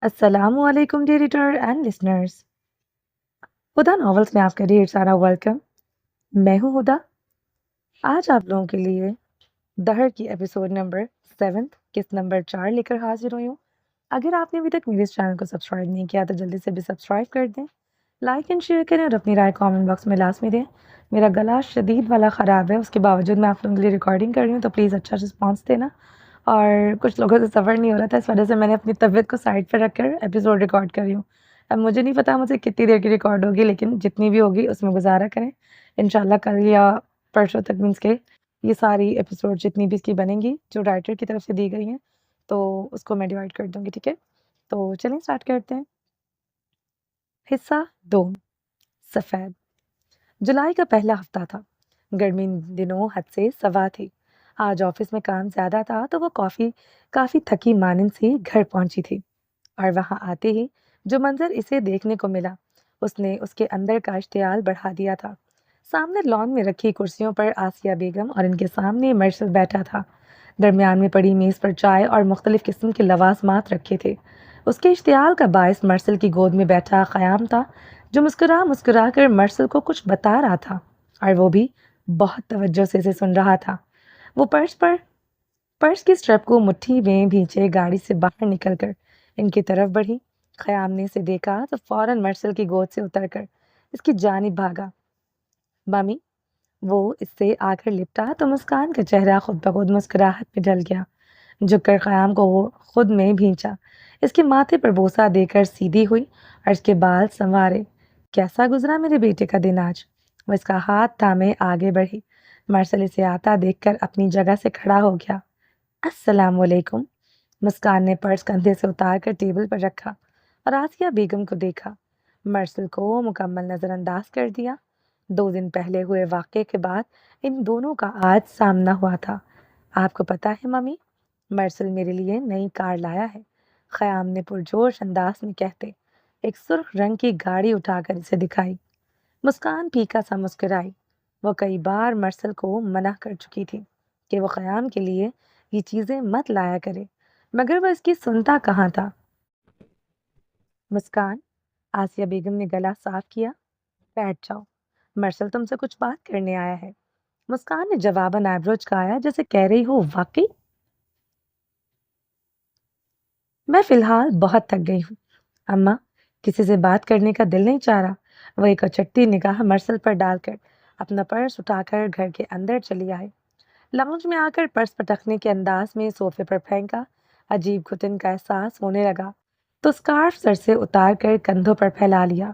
السلام علیکم dear reader and listeners, Huda novels میں آپ کا ڈھیر سارا ویلکم۔ میں ہوں ہدا۔ آج آپ لوگوں کے لیے دہر کی ایپیسوڈ نمبر 7 قسط نمبر 4 لے کر حاضر ہوئی ہوں۔ اگر آپ نے ابھی تک میرے اس چینل کو سبسکرائب نہیں کیا تو جلدی سے بھی سبسکرائب کر دیں، لائک اینڈ شیئر کریں اور اپنی رائے کامنٹ باکس میں لازمی دیں۔ میرا گلا شدید والا خراب ہے، اس کے باوجود میں آپ لوگوں کے لیے ریکارڈنگ کر رہی ہوں، تو پلیز اچھا رسپانس دینا۔ اور کچھ لوگوں سے صبر نہیں ہو رہا تھا، اس وجہ سے میں نے اپنی طبیعت کو سائڈ پہ رکھ کر ایپیسوڈ ریکارڈ کر رہی ہوں۔ اب مجھے نہیں پتا مجھے کتنی دیر کی ریکارڈ ہوگی، لیکن جتنی بھی ہوگی اس میں گزارا کریں۔ انشاءاللہ کل یا پرسوں تک مینس کے یہ ساری ایپیسوڈ جتنی بھی اس کی بنیں گی جو رائٹر کی طرف سے دی گئی ہیں تو اس کو میں ڈیوائڈ کر دوں گی، ٹھیک ہے؟ تو چلیں اسٹارٹ کرتے ہیں۔ حصہ 2، سفید۔ جولائی کا پہلا ہفتہ تھا۔ گرمی دنوں حد سے سوا تھی۔ آج آفس میں کام زیادہ تھا تو وہ کافی تھکی مانند سی گھر پہنچی تھی، اور وہاں آتے ہی جو منظر اسے دیکھنے کو ملا اس نے اس کے اندر کا اشتعال بڑھا دیا تھا۔ سامنے لان میں رکھی کرسیوں پر آسیہ بیگم اور ان کے سامنے مرسل بیٹھا تھا۔ درمیان میں پڑی میز پر چائے اور مختلف قسم کے لوازمات رکھے تھے۔ اس کے اشتعال کا باعث مرسل کی گود میں بیٹھا خیام تھا، جو مسکرا مسکرا کر مرسل کو کچھ بتا رہا تھا، اور وہ بھی بہت توجہ سے اسے سن رہا تھا۔ وہ پرس کی سٹرپ کو مٹھی میں بھینچے گاڑی سے باہر نکل کر ان کی طرف بڑھی۔ خیام نے اسے دیکھا تو فوراً مرسل کی گود سے اتر کر اس کی جانب بھاگا۔ مامی، وہ اس سے آ کر لپٹا تو مسکان کا چہرہ خود بخود مسکراہٹ میں ڈھل گیا۔ جھک کر خیام کو وہ خود میں بھینچا، اس کے ماتھے پر بوسہ دے کر سیدھی ہوئی اور اس کے بال سنوارے۔ کیسا گزرا میرے بیٹے کا دن آج؟ وہ اس کا ہاتھ تھامے آگے بڑھی۔ مرسل اسے آتا دیکھ کر اپنی جگہ سے کھڑا ہو گیا۔ السلام علیکم۔ مسکان نے پرس کندھے سے اتار کر ٹیبل پر رکھا اور آسیہ بیگم کو دیکھا۔ مرسل کو مکمل نظر انداز کر دیا۔ 2 دن پہلے ہوئے واقعے کے بعد ان دونوں کا آج سامنا ہوا تھا۔ آپ کو پتا ہے ممی، مرسل میرے لیے نئی کار لایا ہے، خیام نے پرجوش انداز میں کہتے ایک سرخ رنگ کی گاڑی اٹھا کر اسے دکھائی۔ مسکان پھیکا سا مسکرائی۔ وہ کئی بار مرسل کو منع کر چکی تھی کہ وہ خیام کے لیے یہ چیزیں مت لایا کرے، مگر وہ اس کی سنتا کہاں تھا۔ مسکان، آسیہ بیگم نے گلا صاف کیا، بیٹھ جاؤ، مرسل تم سے کچھ بات کرنے آیا ہے۔ مسکان نے جواباً آئیبرو چکایا جیسے کہہ رہی ہو واقعی؟ میں فی الحال بہت تھک گئی ہوں اماں، کسی سے بات کرنے کا دل نہیں چاہ رہا۔ وہ ایک اچٹتی نگاہ مرسل پر ڈال کر اپنا پرس اٹھا کر گھر کے اندر چلی آئی۔ لاؤنج میں آ کر پرس پٹکنے کے انداز میں صوفے پر پھینکا۔ عجیب گھٹن کا احساس ہونے لگا تو اسکارف سر سے اتار کر کندھوں پر پھیلا لیا۔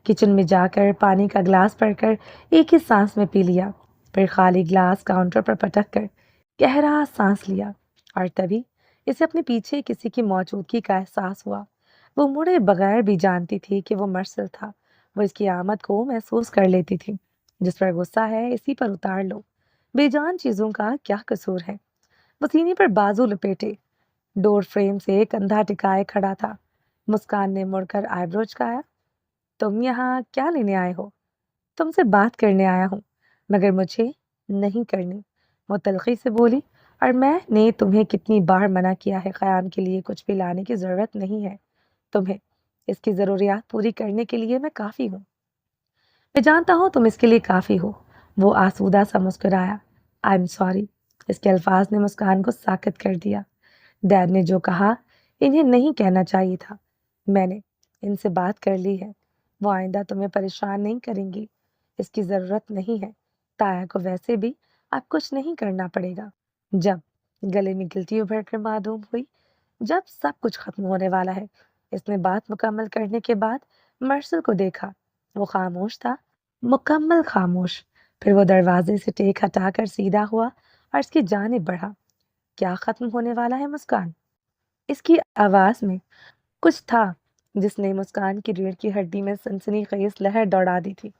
کچن میں جا کر پانی کا گلاس بھر کر ایک ہی سانس میں پی لیا، پھر خالی گلاس کاؤنٹر پر پٹک کر گہرا سانس لیا، اور تبھی اسے اپنے پیچھے کسی کی موجودگی کا احساس ہوا۔ وہ مڑے بغیر بھی جانتی تھی کہ وہ مرسل تھا۔ وہ اس کی آمد کو محسوس کر لیتی تھی۔ جس پر غصہ ہے اسی پر اتار لو، بے جان چیزوں کا کیا قصور ہے۔ وہ سینے پر بازو لپیٹے ڈور فریم سے کندھا ٹکائے کھڑا تھا۔ مسکان نے مڑ کر آئیبرو چکایا۔ تم یہاں کیا لینے آئے ہو؟ تم سے بات کرنے آیا ہوں، مگر مجھے نہیں کرنی، وہ تلخی سے بولی۔ اور میں نے تمہیں کتنی بار منع کیا ہے، خیام کے لیے کچھ بھی لانے کی ضرورت نہیں ہے تمہیں، اس کی ضروریات پوری کرنے کے لیے میں کافی ہوں۔ میں جانتا ہوں تم اس کے لیے کافی ہو، وہ آسودہ سا مسکرایا۔ آئی ایم سوری، اس کے الفاظ نے مسکان کو ساکت کر دیا۔ ڈیڈ نے جو کہا انہیں نہیں کہنا چاہیے تھا، میں نے ان سے بات کر لی ہے، وہ آئندہ تمہیں پریشان نہیں کریں گی، اس کی ضرورت نہیں ہے۔ تایا کو ویسے بھی اب کچھ نہیں کرنا پڑے گا۔ جب گلے میں گلٹی ابھر کر معلوم ہوئی، جب سب کچھ ختم ہونے والا ہے۔ اس نے بات مکمل کرنے کے بعد مرسل کو دیکھا، وہ خاموش تھا، مکمل خاموش۔ پھر وہ دروازے سے ٹیک ہٹا کر سیدھا ہوا اور اس کی جانب بڑھا۔ کیا ختم ہونے والا ہے مسکان؟ اس کی آواز میں کچھ تھا جس نے مسکان کی ریڑھ کی ہڈی میں سنسنی خیز لہر دوڑا دی تھی۔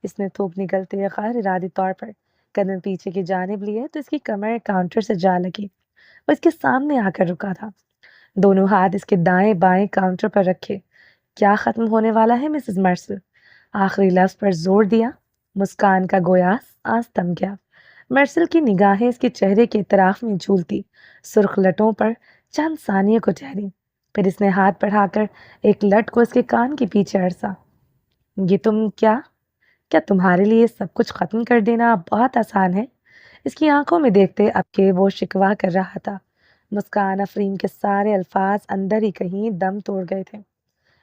اس نے تھوک نکلتے غیر ارادی طور پر قدم پیچھے کی جانب لیے تو اس کی کمر کاؤنٹر سے جا لگی۔ وہ اس کے سامنے آ کر رکا تھا، دونوں ہاتھ اس کے دائیں بائیں کاؤنٹر پر رکھے۔ کیا ختم ہونے والا ہے مسز مرسل؟ آخری لفظ پر زور دیا۔ مسکان کا گویا سانس تھم گیا۔ مرسل کی نگاہیں اس کے چہرے کے اطراف میں جھولتی سرخ لٹوں پر چند ثانیے کو ٹھہری، پھر اس نے ہاتھ بڑھا کر ایک لٹ کو اس کے کان کے پیچھے اڑسا۔ یہ تم کیا تمہارے لیے سب کچھ ختم کر دینا بہت آسان ہے؟ اس کی آنکھوں میں دیکھتے اب کہ وہ شکوہ کر رہا تھا۔ مسکان افرین کے سارے الفاظ اندر ہی کہیں دم توڑ گئے تھے۔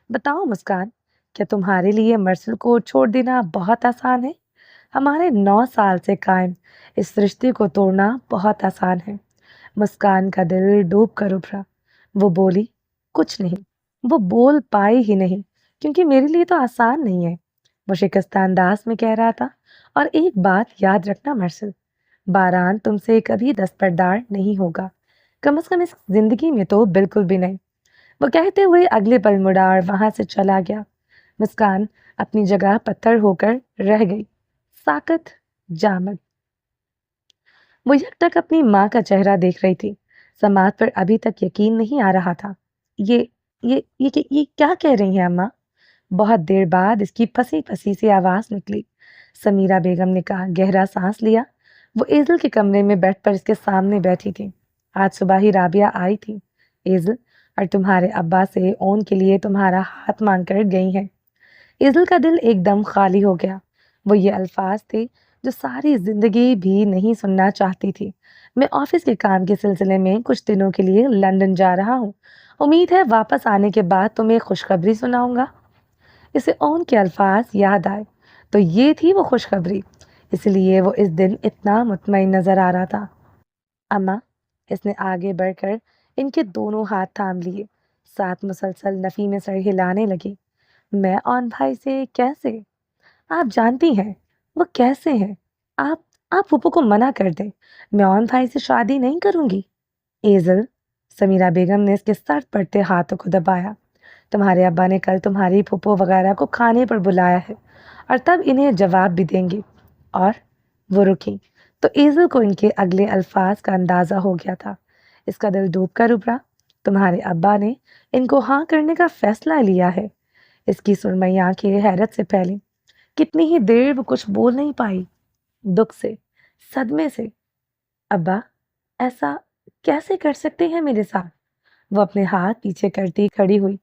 بتاؤ مسکان، کیا تمہارے لیے مرسل کو چھوڑ دینا بہت آسان ہے؟ ہمارے 9 سال سے قائم اس رشتے کو توڑنا بہت آسان ہے۔ مسکان کا دل ڈوب کر ابھرا۔ وہ بولی، کچھ نہیں۔ وہ بول پائی ہی نہیں کیونکہ میرے لیے تو آسان نہیں ہے، وہ شکستہ انداز میں کہہ رہا تھا۔ اور ایک بات یاد رکھنا مرسل، باران تم سے کبھی دستبردار نہیں ہوگا، کم از کم اس زندگی میں تو بالکل بھی نہیں۔ وہ کہتے ہوئے اگلے پل مڑا اور وہاں سے چلا گیا۔ مسکان اپنی جگہ پتھر ہو کر رہ گئی، ساکت، جامد۔ وہ یک تک اپنی ماں کا چہرہ دیکھ رہی تھی۔ سماعت پر ابھی تک یقین نہیں آ رہا تھا۔ یہ کیا کہہ رہی ہیں اماں؟ بہت دیر بعد اس کی پھنسی پھنسی سی آواز نکلی۔ سمیرہ بیگم نے کہا، گہرا سانس لیا۔ وہ ایزل کے کمرے میں بیٹھ پر اس کے سامنے بیٹھی تھی۔ آج صبح ہی رابعہ آئی تھی ایزل، اور تمہارے ابا سے اون کے لیے تمہارا ہاتھ مانگ کر گئی ہیں۔ ایزل کا دل ایک دم خالی ہو گیا۔ وہ یہ الفاظ تھے جو ساری زندگی بھی نہیں سننا چاہتی تھی۔ میں آفس کے کام کے سلسلے میں کچھ دنوں کے لیے لندن جا رہا ہوں، امید ہے واپس آنے کے بعد تمہیں خوشخبری سناؤں گا۔ اسے اون کے الفاظ یاد آئے تو یہ تھی وہ خوشخبری، اس لیے وہ اس دن اتنا مطمئن نظر آ رہا تھا۔ اماں، اس نے آگے بڑھ کر ان کے دونوں ہاتھ تھام لیے، ساتھ مسلسل نفی میں سر ہلانے لگی۔ میں اون بھائی سے کیسے؟ آپ جانتی ہیں وہ کیسے ہیں۔ آپ پھپھو کو منع کر دیں، میں اون بھائی سے شادی نہیں کروں گی۔ ایزل، سمیرہ بیگم نے اس کے سر پڑتے ہاتھوں کو دبایا، تمہارے ابا نے کل تمہاری پھپھو وغیرہ کو کھانے پر بلایا ہے اور تب انہیں جواب بھی دیں گے۔ اور وہ رکی تو ایزل کو ان کے اگلے الفاظ کا اندازہ ہو گیا تھا۔ اس کا دل ڈوب کر ابھرا۔ تمہارے ابا نے ان کو ہاں کرنے کا فیصلہ لیا ہے۔ اس کی سرمئی آنکھیں حیرت سے پھیلیں۔ کتنی ہی دیر وہ کچھ بول نہیں پائی، دکھ سے، صدمے سے۔ ابا ایسا کیسے کر سکتے ہیں میرے ساتھ؟ وہ اپنے ہاتھ پیچھے کرتی کھڑی ہوئی۔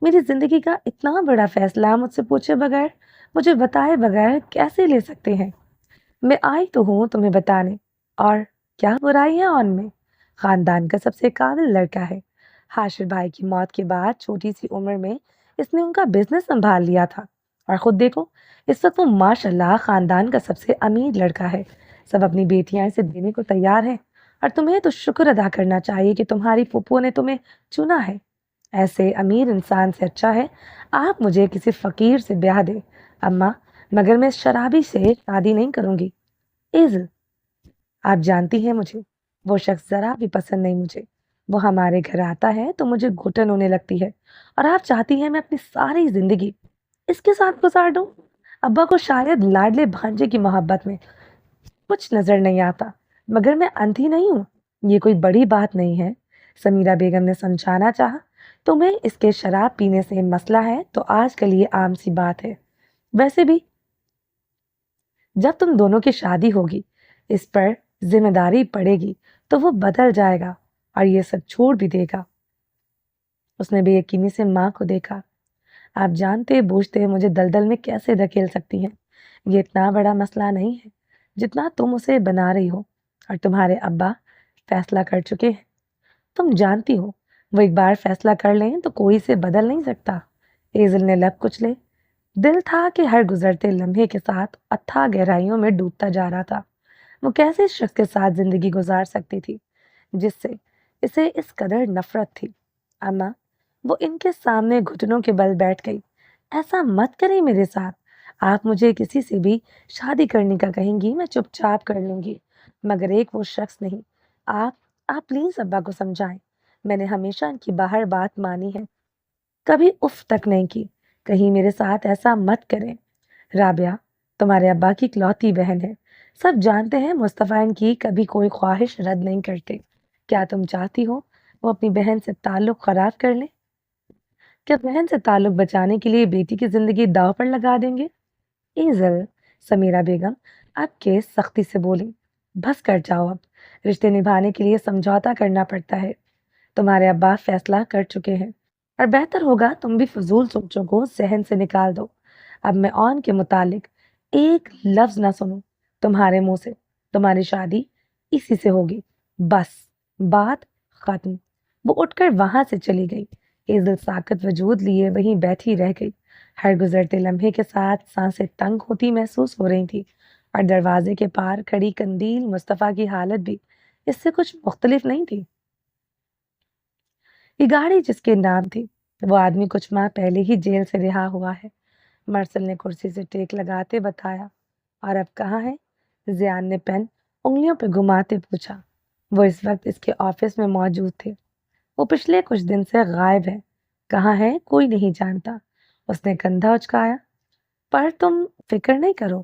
میری زندگی کا اتنا بڑا فیصلہ مجھ سے پوچھے بغیر، مجھے بتائے بغیر کیسے لے سکتے ہیں؟ میں آئی تو ہوں تمہیں بتانے، اور کیا برائی ہے ان میں؟ خاندان کا سب سے قابل لڑکا ہے۔ حاشر بھائی کی موت کے بعد چھوٹی سی عمر میں اس نے ان کا بزنس سنبھال لیا تھا، اور خود دیکھو اس وقت وہ ماشاءاللہ خاندان کا سب سے امیر لڑکا ہے۔ سب اپنی بیٹیاں اسے دینے کو تیار ہیں، اور تمہیں تو شکر ادا کرنا چاہیے کہ تمہاری پھپھو نے تمہیں چنا ہے۔ ایسے امیر انسان سے اچھا ہے آپ مجھے کسی فقیر سے بیاہ دے اماں، مگر میں اس شرابی سے شادی نہیں کروں گی۔ ایزل، آپ جانتی ہیں مجھے وہ شخص ذرا بھی پسند نہیں مجھے۔ وہ ہمارے گھر آتا ہے تو مجھے گھٹن ہونے لگتی ہے، اور آپ چاہتی ہیں میں اپنی ساری زندگی اس کے ساتھ گزار دوں؟ ابا کو شاید لاڈلے بھانجے کی محبت میں کچھ نظر نہیں آتا، مگر میں اندھی نہیں ہوں۔ یہ کوئی بڑی بات نہیں ہے، سمیرہ بیگم نے سمجھانا چاہا۔ تمہیں اس کے شراب پینے سے مسئلہ ہے تو آج کل یہ عام سی بات ہے۔ ویسے بھی جب تم دونوں کی شادی ہوگی، اس پر ذمہ داری پڑے گی تو وہ بدل جائے گا اور یہ سب چھوڑ بھی دے گا۔ اس نے بے یقینی سے ماں کو دیکھا۔ آپ جانتے بوجھتے مجھے دلدل میں کیسے دھکیل سکتی ہیں؟ یہ اتنا بڑا مسئلہ نہیں ہے جتنا تم اسے بنا رہی ہو، اور تمہارے ابا فیصلہ کر چکے ہیں۔ تم جانتی ہو وہ ایک بار فیصلہ کر لیں تو کوئی اسے بدل نہیں سکتا۔ ایزل نے لب کچلے۔ دل تھا کہ ہر گزرتے لمحے کے ساتھ اتھا گہرائیوں میں ڈوبتا جا رہا تھا۔ وہ کیسے اس شخص کے ساتھ زندگی گزار سکتی تھی جس سے اسے اس قدر نفرت تھی؟ اماں، وہ ان کے سامنے گھٹنوں کے بل بیٹھ گئی۔ ایسا مت کریں میرے ساتھ، آپ مجھے کسی سے بھی شادی کرنے کا کہیں گی میں چپ چاپ کر لوں گی، مگر ایک وہ شخص نہیں۔ آپ پلیز ابا کو سمجھائیں، میں نے ہمیشہ ان کی باہر بات مانی ہے، کبھی اف تک نہیں کی۔ کہیں میرے ساتھ ایسا مت کریں۔ رابعہ تمہارے ابا کی اکلوتی بہن ہے، سب جانتے ہیں مصطفیٰ ان کی کبھی کوئی خواہش رد نہیں کرتے۔ کیا تم چاہتی ہو وہ اپنی بہن سے تعلق خراب کر لیں؟ کیا بہن سے تعلق بچانے کے لیے بیٹی کی زندگی داؤ پر لگا دیں گے؟ ایزل، سمیرہ بیگم اب کے سختی سے بولی، بس کر جاؤ، اب رشتے نبھانے کے لیے سمجھوتا کرنا پڑتا ہے۔ تمہارے ابا فیصلہ کر چکے ہیں، اور بہتر ہوگا تم بھی فضول سوچوں کو ذہن سے نکال دو۔ اب میں آن کے متعلق ایک لفظ نہ سنوں تمہارے منہ سے۔ تمہاری شادی اسی سے ہوگی، بس بات ختم۔ وہ اٹھ کر وہاں سے چلی گئی۔ ایزل ساکت وجود لیے وہیں بیٹھی رہ گئی۔ ہر گزرتے لمحے کے ساتھ سانسیں تنگ ہوتی محسوس ہو رہی تھی، اور دروازے کے پار کھڑی قندیل مصطفیٰ کی حالت بھی اس سے کچھ مختلف نہیں تھی۔ یہ گاڑی جس کے نام تھی، وہ آدمی کچھ ماہ پہلے ہی جیل سے رہا ہوا ہے، مرسل نے کرسی سے ٹیک لگاتے بتایا۔ اور اب کہاں ہے؟ زیان نے پین انگلیوں پہ گھماتے پوچھا۔ وہ اس وقت اس کے آفس میں موجود تھے۔ وہ پچھلے کچھ دن سے غائب ہے۔ کہاں ہے کوئی نہیں جانتا۔ اس نے کندھا اچکایا۔ پر تم فکر نہیں کرو،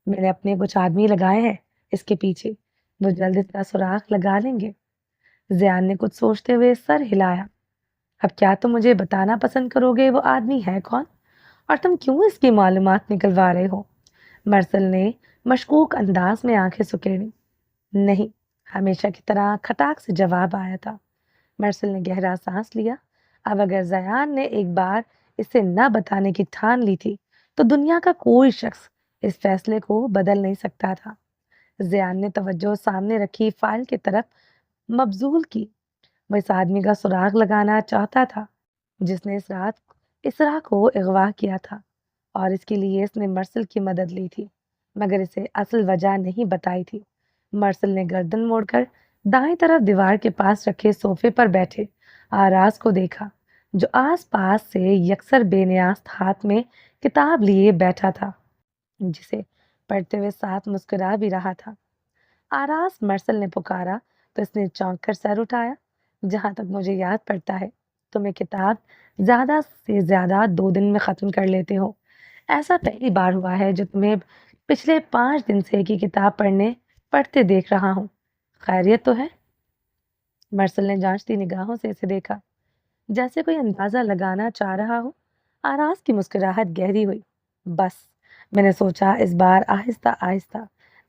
میں نے اپنے کچھ آدمی لگائے ہیں اس کے پیچھے، وہ جلد اس کا سراغ لگا لیں گے۔ زیان نے کچھ سوچتے ہوئے سر ہلایا۔ اب کیا تم مجھے بتانا پسند کرو گے وہ آدمی ہے کون، اور تم کیوں اس کی معلومات نکلوا رہے ہو؟ مرسل نے مشکوک انداز میں آنکھیں سکیڑی۔ نہیں، ہمیشہ کی طرح کھٹاک سے جواب آیا تھا۔ مرسل نے گہرا سانس لیا۔ اب اگر زیان نے ایک بار اسے نہ بتانے کی ٹھان لی تھی تو دنیا کا کوئی شخص اس فیصلے کو بدل نہیں سکتا تھا۔ زیان نے توجہ سامنے رکھی فائل کی طرف مبذول کی۔ وہ اس آدمی کا سراغ لگانا چاہتا تھا جس نے اس رات اسرا کو اغوا کیا تھا، اور اس کے لیے اس نے مرسل کی مدد لی تھی، مگر اسے اصل وجہ نہیں بتائی تھی۔ مرسل نے گردن موڑ کر دائیں طرف دیوار کے پاس رکھے صوفے پر بیٹھے آراز کو دیکھا، جو آس پاس سے یکسر بے نیاز ہاتھ میں کتاب لیے بیٹھا تھا، جسے پڑھتے ہوئے ساتھ مسکرا بھی رہا تھا۔ آراز، مرسل نے پکارا تو اس نے چونک کر سر اٹھایا۔ جہاں تک مجھے یاد پڑتا ہے تم یہ کتاب زیادہ سے زیادہ 2 دن میں ختم کر لیتے ہو۔ ایسا پہلی بار ہوا ہے جو تمہیں پچھلے 5 دن سے ایک ہی کتاب پڑھتے دیکھ رہا ہوں۔ خیریت تو ہے؟ مرسل نے جانچتی نگاہوں سے اسے دیکھا، جیسے کوئی اندازہ لگانا چاہ رہا ہو۔ آراز کی مسکراہٹ گہری ہوئی۔ بس میں نے سوچا اس بار آہستہ آہستہ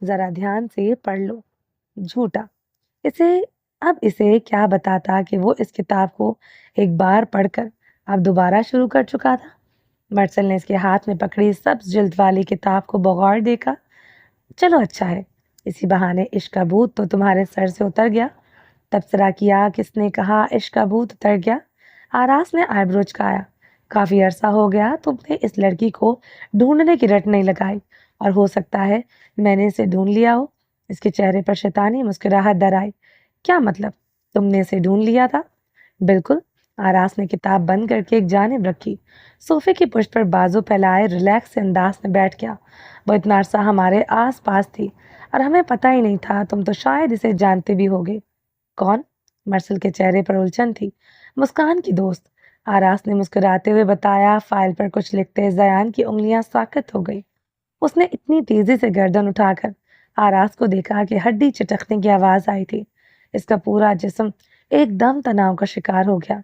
ذرا دھیان سے پڑھ لو۔ جھوٹا، اسے کیا بتاتا کہ وہ اس کتاب کو ایک بار پڑھ کر اب دوبارہ شروع کر چکا تھا۔ مرسل نے اس کے ہاتھ میں پکڑی سبز جلد والی کتاب کو بغور دیکھا۔ چلو اچھا ہے، اسی بہانے عشق کا بھوت تو تمہارے سر سے اتر گیا۔ تبصرہ کیا، کس نے کہا عشق کا بھوت اتر گیا؟ آراز نے آئی برو چکایا۔ کافی عرصہ ہو گیا تم نے اس لڑکی کو ڈھونڈنے کی رٹ نہیں لگائی، اور ہو سکتا ہے میں نے اسے ڈھونڈ لیا ہو۔ اس کے چہرے پر شیطانی مسکراہٹ در آئی۔ کیا مطلب؟ تم نے اسے ڈھونڈ لیا تھا؟ بالکل۔ آراز نے کتاب بند کر کے ایک جانب رکھی، صوفے کی پشت پر بازو پھیلائے ریلیکس انداز میں بیٹھ گیا۔ وہ اتنا عرصہ ہمارے آس پاس تھی اور ہمیں پتہ ہی نہیں تھا، تم تو شاید اسے جانتے بھی ہوگے۔ کون؟ مرسل کے چہرے پر الجھن تھی۔ مسکان کی دوست، آراز نے مسکراتے ہوئے بتایا۔ فائل پر کچھ لکھتے زیان کی انگلیاں ساکت ہو گئی۔ اس نے اتنی تیزی سے گردن اٹھا کر آراز کو دیکھا کہ ہڈی چٹکنے کی آواز آئی تھی۔ اس کا پورا جسم ایک دم تناؤ کا شکار ہو گیا۔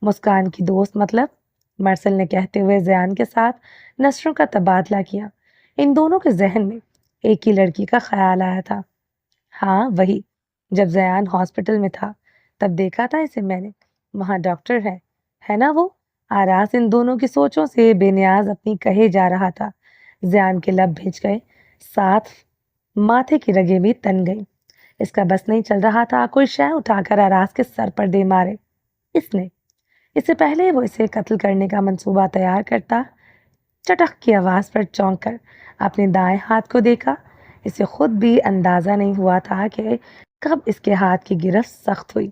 مسکان کی دوست مطلب؟ مرسل نے کہتے ہوئے زیان کے ساتھ نظروں کا تبادلہ کیا۔ ان دونوں کے ذہن میں ایک ہی لڑکی کا خیال آیا تھا۔ ہاں وہی، جب زیان ہاسپٹل میں تھا تب دیکھا تھا اسے میں نے، وہاں ڈاکٹر ہے نا وہ؟ آراز ان دونوں کی سوچوں سے بے نیاز اپنی کہے جا رہا تھا۔ زیان کے لب بھیج گئے، ساتھ ماتھے کی رگیں بھی تن گئیں۔ اس کا بس نہیں چل رہا تھا کوئی شے اٹھا کر آراز کے سر پر دے مارے۔ اس سے پہلے وہ اسے قتل کرنے کا منصوبہ تیار کرتا، چٹخ کی آواز پر چونک کر اپنے دائیں ہاتھ کو دیکھا۔ اسے خود بھی اندازہ نہیں ہوا تھا کہ کب اس کے ہاتھ کی گرفت سخت ہوئی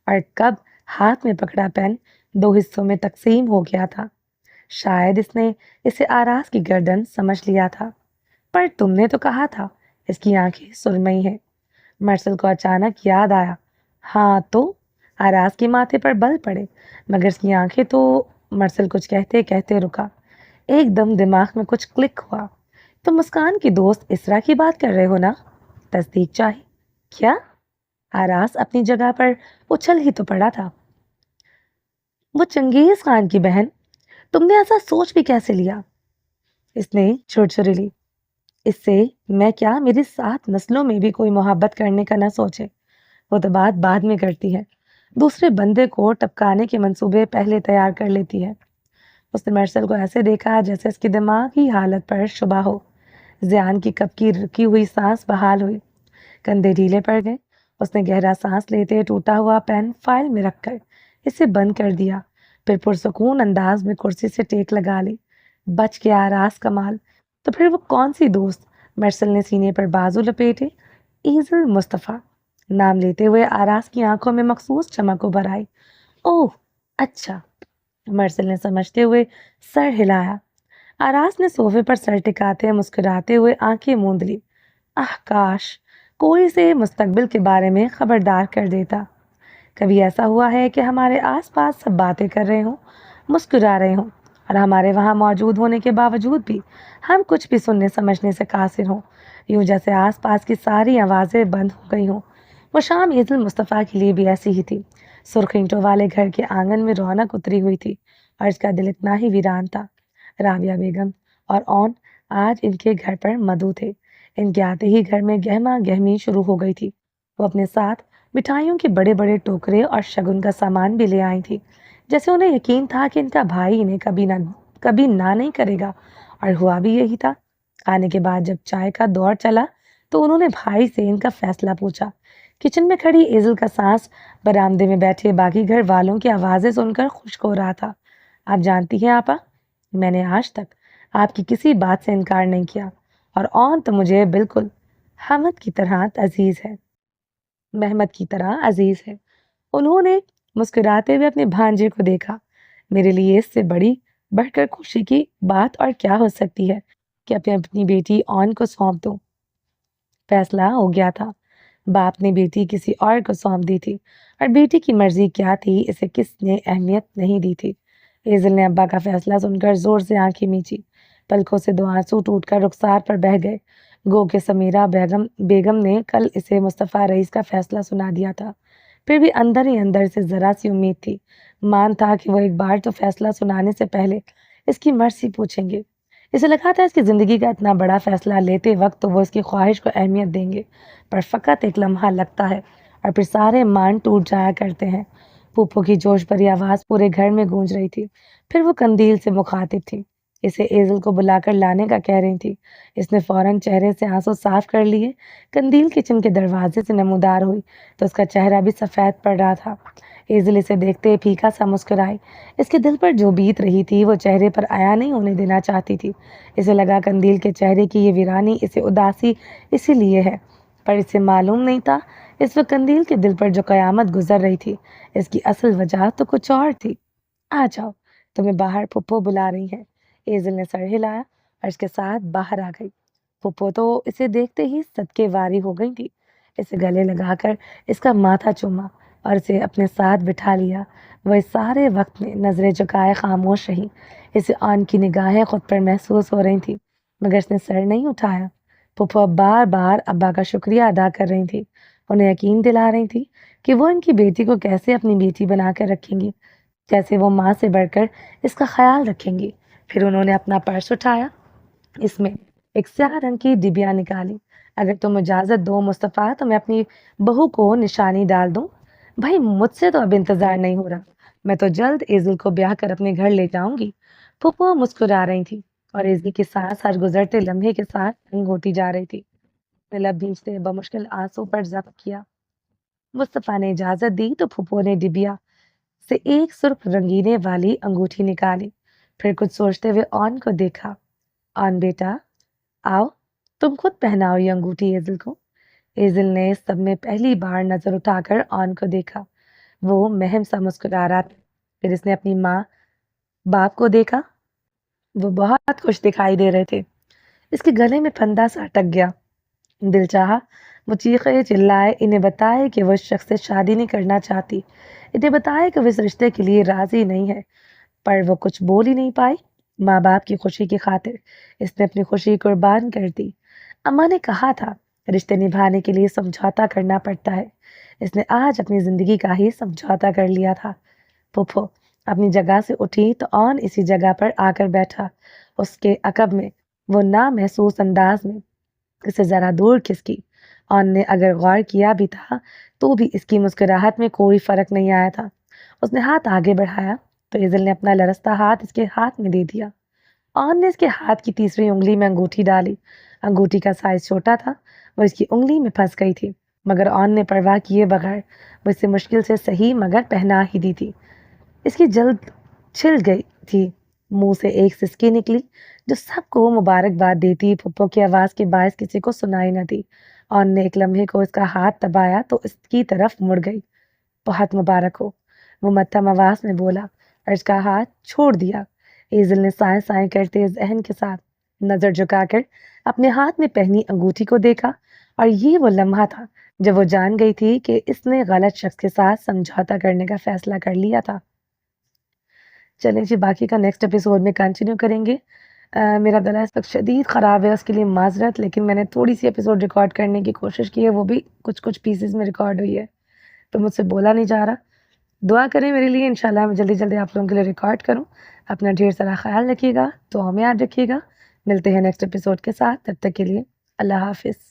اور کب ہاتھ میں پکڑا پین 2 حصوں میں تقسیم ہو گیا تھا۔ شاید اس نے اسے آراز کی گردن سمجھ لیا تھا۔ پر تم نے تو کہا تھا اس کی آنکھیں سرمئی ہیں۔ مرسل کو اچانک یاد آیا۔ ہاں تو؟ آراز کے ماتھے پر بل پڑے، مگر اس کی آنکھیں تو۔ مرسل کچھ کہتے کہتے رکا۔ ایک دم دماغ میں کچھ کلک ہوا۔ تم مسکان کی دوست اسرا کی بات کر رہے ہو نا؟ تصدیق چاہی۔ کیا؟ آراز اپنی جگہ پر اچھل ہی تو پڑا تھا۔ وہ چنگیز خان کی بہن؟ تم نے ایسا سوچ بھی کیسے لیا؟ اس نے چھڑچھڑی لی۔ اس سے میں کیا میری 7 نسلوں میں بھی کوئی محبت کرنے کا نہ سوچے، وہ تو بات بعد میں کرتی ہے، دوسرے بندے کو ٹپکانے کے منصوبے پہلے تیار کر لیتی ہے۔ اس نے مرسل کو ایسے دیکھا جیسے اس کی دماغی حالت پر شبہ ہو۔ زیان کی کب کی رکی ہوئی سانس بحال ہوئی، کندھے ڈھیلے پڑ گئے۔ اس نے گہرا سانس لیتے ٹوٹا ہوا پین فائل میں رکھ کر اسے بند کر دیا، پھر پرسکون انداز میں کرسی سے ٹیک لگا لی۔ بچ گیا راز کمال، تو پھر وہ کون سی دوست؟ مرسل نے سینے پر بازو لپیٹے۔ ایزل مصطفیٰ نام لیتے ہوئے آراز کی آنکھوں میں مخصوص چمک ابھر آئی۔ اوہ اچھا، مرسل نے سمجھتے ہوئے سر ہلایا۔ آراز نے صوفے پر سر ٹکاتے مسکراتے ہوئے آنکھیں موند لی۔ کاش کوئی سے مستقبل کے بارے میں خبردار کر دیتا۔ کبھی ایسا ہوا ہے کہ ہمارے آس پاس سب باتیں کر رہے ہوں، مسکرا رہے ہوں، اور ہمارے وہاں موجود ہونے کے باوجود بھی ہم کچھ بھی سننے سمجھنے سے قاصر ہوں، یوں جیسے آس پاس کی ساری آوازیں بند ہو گئی ہوں۔ وہ شام ایزل مصطفیٰ کے لیے بھی ایسی ہی تھی۔ سرخ اینٹوں والے گھر کے آنگن میں رونق اتری ہوئی تھی اور اس کا دل اتنا ہی ویران تھا۔ رابعہ بیگم اور اون آج ان کے گھر پر مدعو تھے۔ ان کے آتے ہی گھر میں گہما گہمی شروع ہو گئی تھی۔ وہ اپنے ساتھ مٹھائیوں کے بڑے بڑے ٹوکرے اور شگن کا سامان بھی لے آئی تھی، جیسے انہیں یقین تھا کہ ان کا بھائی انہیں کبھی نہ نہیں کرے گا، اور ہوا بھی یہی تھا۔ آنے کے بعد جب چائے کا دور چلا تو انہوں نے بھائی سے ان کا فیصلہ پوچھا۔ کچن میں کھڑی ایزل کا سانس برآمدے میں بیٹھے باقی گھر والوں کی آوازیں سن کر خشک ہو رہا تھا۔ آپ جانتی ہیں آپا، میں نے آج تک آپ کی کسی بات سے انکار نہیں کیا، اور اون تو مجھے بالکل حمد کی طرح عزیز ہے، محمد کی طرح عزیز ہے۔ انہوں نے مسکراتے ہوئے اپنے بھانجے کو دیکھا۔ میرے لیے اس سے بڑھ کر خوشی کی بات اور کیا ہو سکتی ہے کہ اپنی بیٹی اون کو سونپ دوں۔ فیصلہ ہو گیا تھا۔ باپ نے بیٹی کسی اور کو سونپ دی تھی، اور بیٹی کی مرضی کیا تھی اسے کس نے اہمیت نہیں دی تھی۔ ایزل نے ابا کا فیصلہ سن کر زور سے آنکھیں میچی۔ پلکوں سے 2 آنسو ٹوٹ کر رخسار پر بہہ گئے۔ گو کہ سمیرہ بیگم نے کل اسے مصطفیٰ رئیس کا فیصلہ سنا دیا تھا، پھر بھی اندر ہی اندر سے ذرا سی امید تھی۔ مان تھا کہ وہ ایک بار تو فیصلہ سنانے سے پہلے اس کی مرضی پوچھیں گے۔ اسے لگا تھا اس کی زندگی کا اتنا بڑا فیصلہ لیتے وقت تو وہ اس کی خواہش کو اہمیت دیں گے، پر فقط ایک لمحہ لگتا ہے اور پھر سارے مان ٹوٹ جایا کرتے ہیں۔ پھوپھو کی جوش بھری آواز پورے گھر میں گونج رہی تھی، پھر وہ قندیل سے مخاطب تھی، اسے ایزل کو بلا کر لانے کا کہہ رہی تھی۔ اس نے فوراً چہرے سے آنسو صاف کر لیے۔ قندیل کچن کے دروازے سے نمودار ہوئی تو اس کا چہرہ بھی سفید پڑ رہا تھا۔ ایزل اسے دیکھتے پھیکا سا مسکرائی۔ اس کے دل پر جو بیت رہی تھی وہ چہرے پر عیاں نہیں ہونے دینا چاہتی تھی۔ اسے لگا قندیل کے چہرے کی یہ ویرانی اسے اداسی اسی لیے ہے، پر اسے معلوم نہیں تھا اس وقت قندیل کے دل پر جو قیامت گزر رہی تھی اس کی اصل وجہ تو کچھ اور تھی۔ آ جاؤ، تمہیں باہر پھپھو بلا رہی ہیں۔ ایزل نے سر ہلایا اور اس کے ساتھ باہر آ گئی۔ پھپھو تو اسے دیکھتے ہی صدقے واری ہو گئی تھی۔ اسے گلے لگا کر اس کا ماتھا چوما اور اسے اپنے ساتھ بٹھا لیا۔ وہ اس سارے وقت میں نظریں جھکائے خاموش رہی۔ اسے آن کی نگاہیں خود پر محسوس ہو رہی تھی، مگر اس نے سر نہیں اٹھایا۔ پھپھو بار بار ابا کا شکریہ ادا کر رہی تھی، انہیں یقین دلا رہی تھی کہ وہ ان کی بیٹی کو کیسے اپنی بیٹی بنا کر رکھیں گی، کیسے وہ ماں سے بڑھ کر اس کا خیال رکھیں گی۔ پھر انہوں نے اپنا پرس اٹھایا، اس میں ایک سیاہ رنگ کی ڈبیا نکالی۔ اگر تم اجازت دو مصطفیٰ تو میں اپنی بہو کو نشانی ڈال دوں۔ بھائی مجھ سے تو اب انتظار نہیں ہو رہا، میں تو جلد ایزل کو بیاہ کر اپنے گھر لے جاؤں گی۔ پھپھو مسکرا رہی تھی اور ایزل کی سانس ہر گزرتے لمحے کے ساتھ تنگ ہوتی جا رہی تھی۔ لب بھیجتے بمشکل آنسو پر ضبط کیا۔ مصطفیٰ نے اجازت دی تو پھپھو نے ڈبیا سے ایک سرخ رنگینے والی انگوٹھی نکالی، پھر کچھ سوچتے ہوئے آن کو دیکھا۔ آن بیٹا، آؤ تم خود پہناؤ یہ انگوٹھی ایزل کو۔ ایزل نے اس سب میں پہلی بار نظر اٹھا کر آن کو دیکھا۔ وہ مہم سا مسکرا رہا تھا۔ پھر اس نے اپنی ماں باپ کو دیکھا، وہ بہت خوش دکھائی دے رہے تھے۔ اس کے گلے میں پھندا سا اٹک گیا۔ دل چاہا وہ چیخے چلائے، انہیں بتائے کہ وہ اس شخص سے شادی نہیں کرنا چاہتی، انہیں بتائے کہ وہ اس رشتے کے لیے راضی نہیں ہے، پر وہ کچھ بول ہی نہیں پائی۔ ماں باپ کی خوشی کی خاطر اس نے اپنی خوشی قربان کر دی۔ اماں نے کہا تھا رشتے نبھانے کے لیے سمجھوتا کرنا پڑتا ہے، اس نے آج اپنی زندگی کا ہی سمجھوتا کر لیا تھا۔ پھپھو اپنی جگہ سے اٹھی تو آن اسی جگہ پر آ کر بیٹھا۔ اس کے عقب میں وہ نامحسوس انداز میں اسے ذرا دور کھسکی آن نے اگر غور کیا بھی تھا تو بھی اس کی مسکراہٹ میں کوئی فرق نہیں آیا تھا۔ اس نے ہاتھ آگے بڑھایا تو ایزل نے اپنا لرزتا ہاتھ اس کے ہاتھ میں دے دیا۔ آن نے اس کے ہاتھ کی تیسری انگلی میں انگوٹھی ڈالی۔ انگوٹھی کا سائز چھوٹا تھا، وہ اس کی انگلی میں پھنس گئی تھی، مگر آن نے پرواہ کیے بغیر وہ اسے مشکل سے صحیح مگر پہنا ہی دی تھی۔ اس کی جلد چھل گئی تھی، منہ سے ایک سسکی نکلی جو سب کو مبارکباد دیتی پھپھو کی آواز کے باعث کسی کو سنائی نہ دی۔ آن نے ایک لمحے کو اس کا ہاتھ دبایا تو اس کی طرف مڑ گئی۔ بہت مبارک ہو، وہ مدھم آواز میں بولا اور اس کا ہاتھ چھوڑ دیا۔ ایزل نے سائیں سائیں کرتے ذہن کے ساتھ نظر جھکا کر اپنے ہاتھ میں پہنی انگوٹھی کو دیکھا، اور یہ وہ لمحہ تھا جب وہ جان گئی تھی کہ اس نے غلط شخص کے ساتھ سمجھوتا کرنے کا فیصلہ کر لیا تھا۔ چلیں جی، باقی کا نیکسٹ ایپیسوڈ میں کنٹینیو کریں گے۔ میرا گلا اس وقت شدید خراب ہے، اس کے لیے معذرت، لیکن میں نے تھوڑی سی ایپیسوڈ ریکارڈ کرنے کی کوشش کی ہے، وہ بھی کچھ پیسز میں ریکارڈ ہوئی ہے تو مجھ سے بولا نہیں جا رہا۔ دعا کریں میرے لیے، انشاءاللہ میں جلدی جلدی آپ لوگوں کے لیے ریکارڈ کروں۔ اپنا ڈھیر سارا خیال رکھیے گا، دعا میں یاد رکھیے گا۔ ملتے ہیں نیکسٹ ایپیسوڈ کے ساتھ، تب تک کے لیے اللہ حافظ۔